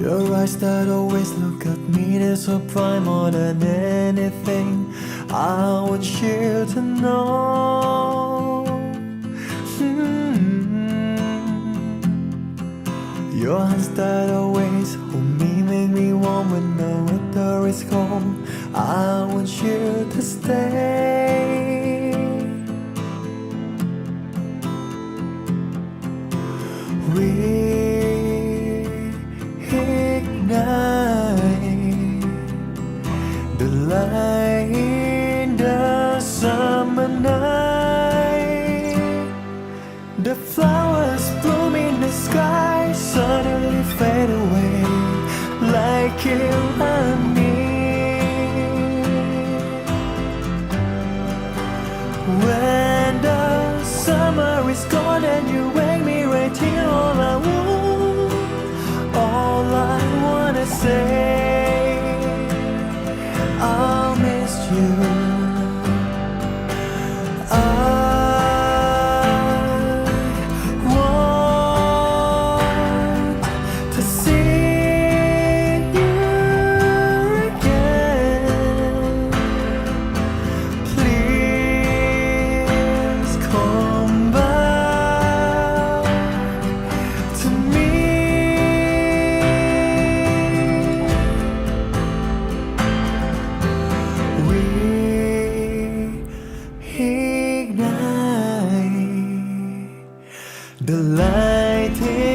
Your eyes that always look at me, they're so bright more than anything. I want you to know. Your hands that always hold me, make me warm when the weather is cold. I want you to stay. We ignite the light in the summer night. The flowers bloom in the sky suddenly fade away like you and me. When the summer is gone and you wake me right here all I want, all I wanna say, I'll miss you. I want to see you again. Please come back to me. We ignite the light in